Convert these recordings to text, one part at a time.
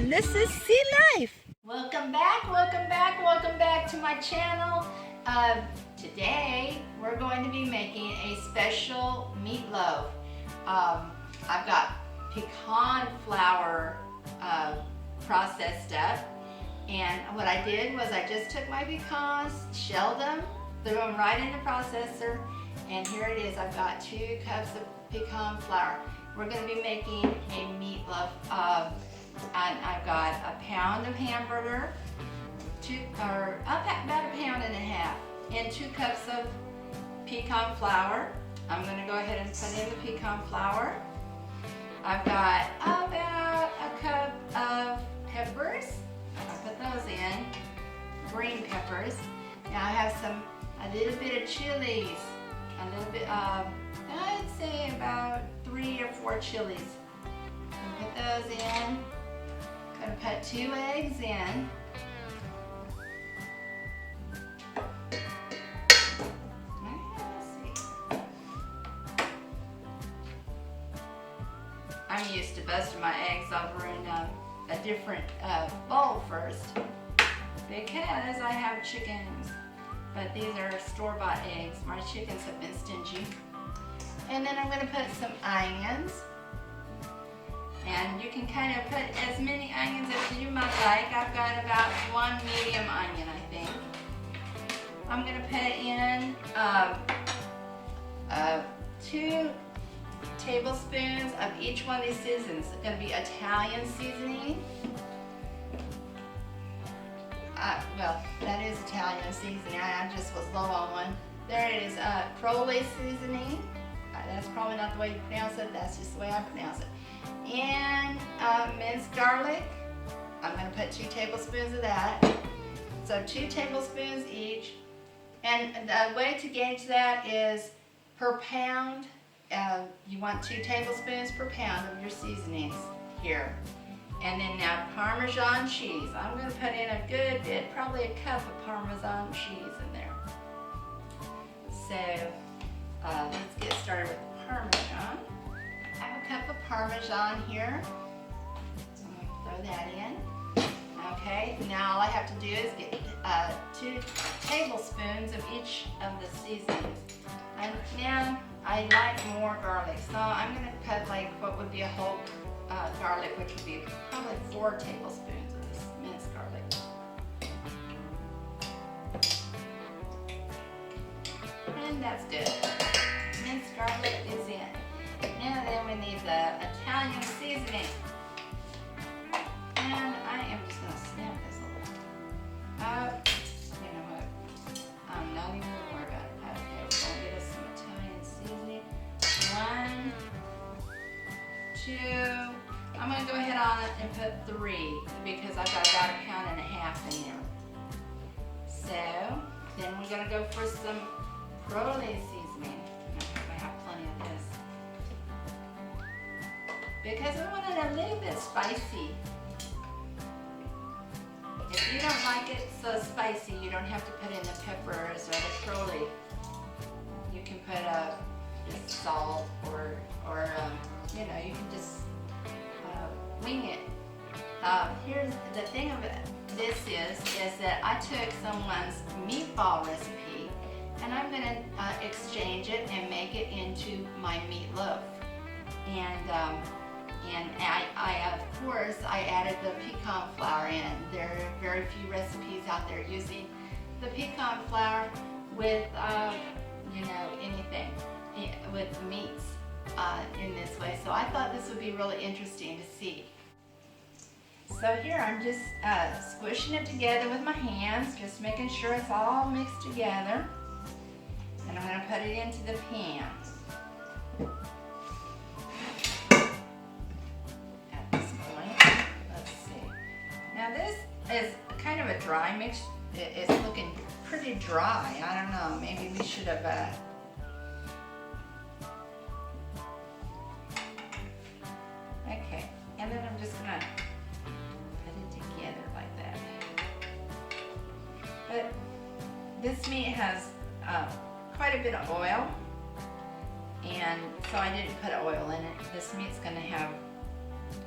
and this is Sea Life. Welcome back to my channel. Today we're going to be making a special meatloaf. I've got pecan flour processed up, and what I did was I just took my pecans, shelled them, threw them right in the processor, and here it is. I've got 2 cups of pecan flour. We're going to be making a meatloaf. And I've got a pound of hamburger, about a pound and a half, and 2 cups of pecan flour. I'm going to go ahead and put in the pecan flour. I've got about a cup of peppers. I'll put those in, green peppers. Now I have a little bit of chilies, a little bit of, I'd say about 3 or 4 chilies. I'll put those in. I'm going to put 2 eggs in. I'm used to busting my eggs over in a different bowl first because I have chickens, but these are store-bought eggs. My chickens have been stingy. And then I'm going to put some onions. And you can kind of put as many onions as you might like. I've got about 1 medium onion, I think. I'm going to put in 2 tablespoons of each one of these seasonings. It's going to be Italian seasoning. Well, that is Italian seasoning. I just was low on one. There it is, Crowley seasoning. That's probably not the way you pronounce it. That's just the way I pronounce it. And minced garlic. I'm going to put 2 tablespoons of that. So 2 tablespoons each. And the way to gauge that is per pound. You want 2 tablespoons per pound of your seasonings here. And then now Parmesan cheese. I'm going to put in a good bit, probably a cup of Parmesan cheese in there. So let's get started with the Parmesan. I have a cup of Parmesan here. So I'm going to throw that in. Okay, now all I have to do is get 2 tablespoons of each of the seasonings. And now I like more garlic, so I'm going to cut like what would be a whole garlic, which would be probably 4 tablespoons of this minced garlic. And that's good. Minced garlic is in. Now then we need the Italian seasoning. And I am just going to snap this a little. You know what? I'm not even going to worry about it. Okay, we're going to get us some Italian seasoning. 1, 2. I'm going to go ahead on and put 3 because I've got about a pound and a half in there. So then we're going to go for some Crowley seasoning. I have plenty of this. Because I want it a little bit spicy. If you don't like it so spicy, you don't have to put in the peppers or the Crowley. You can put just salt or you know, you can just wing it. Here's the thing of this is that I took someone's meatball recipe and I'm going to exchange it and make it into my meatloaf. And I of course I added the pecan flour in. There are very few recipes out there using the pecan flour with you know, anything with meats in this way. So I thought this would be really interesting to see. So here I'm just squishing it together with my hands, just making sure it's all mixed together. And I'm going to put it into the pan. At this point, let's see. Now this is kind of a dry mix. It's looking pretty dry. I don't know, maybe we should have okay, and then I'm just going to put it together like that. But this meat has quite a bit of oil, and so I didn't put oil in it. This meat's going to have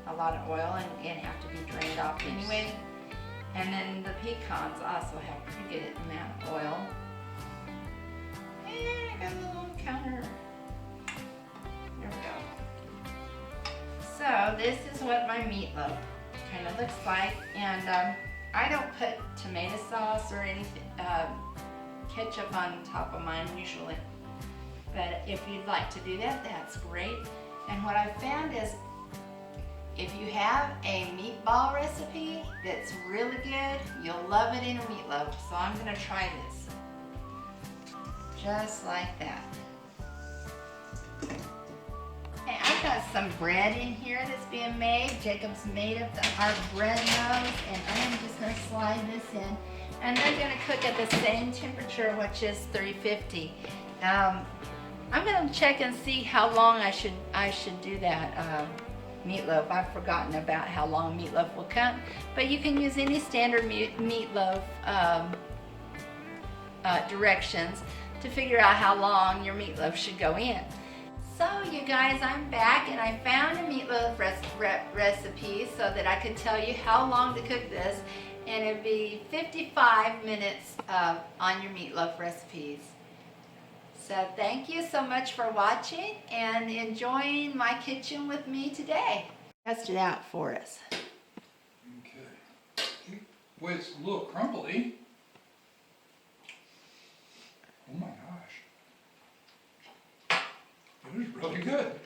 a lot of oil and have to be drained off anyway. And then the pecans also have a pretty good amount of oil. And I got a little counter. There we go. So this is what my meatloaf kind of looks like. And I don't put tomato sauce or anything, ketchup on top of mine usually. But if you'd like to do that, that's great. And what I found is if you have a meatball recipe that's really good, you'll love it in a meatloaf. So I'm gonna try this. Just like that. Okay, I've got some bread in here that's being made. Jacob's made up our bread loaves, and I'm just gonna slide this in. And they're gonna cook at the same temperature, which is 350. I'm gonna check and see how long I should do that meatloaf. I've forgotten about how long meatloaf will cook, but you can use any standard meatloaf directions to figure out how long your meatloaf should go in. So you guys, I'm back and I found a meatloaf recipe so that I could tell you how long to cook this, and it'd be 55 minutes on your meatloaf recipes. So thank you so much for watching and enjoying my kitchen with me today. Test it out for us. Okay. Well, it's a little crumbly. Oh my gosh. It is really good.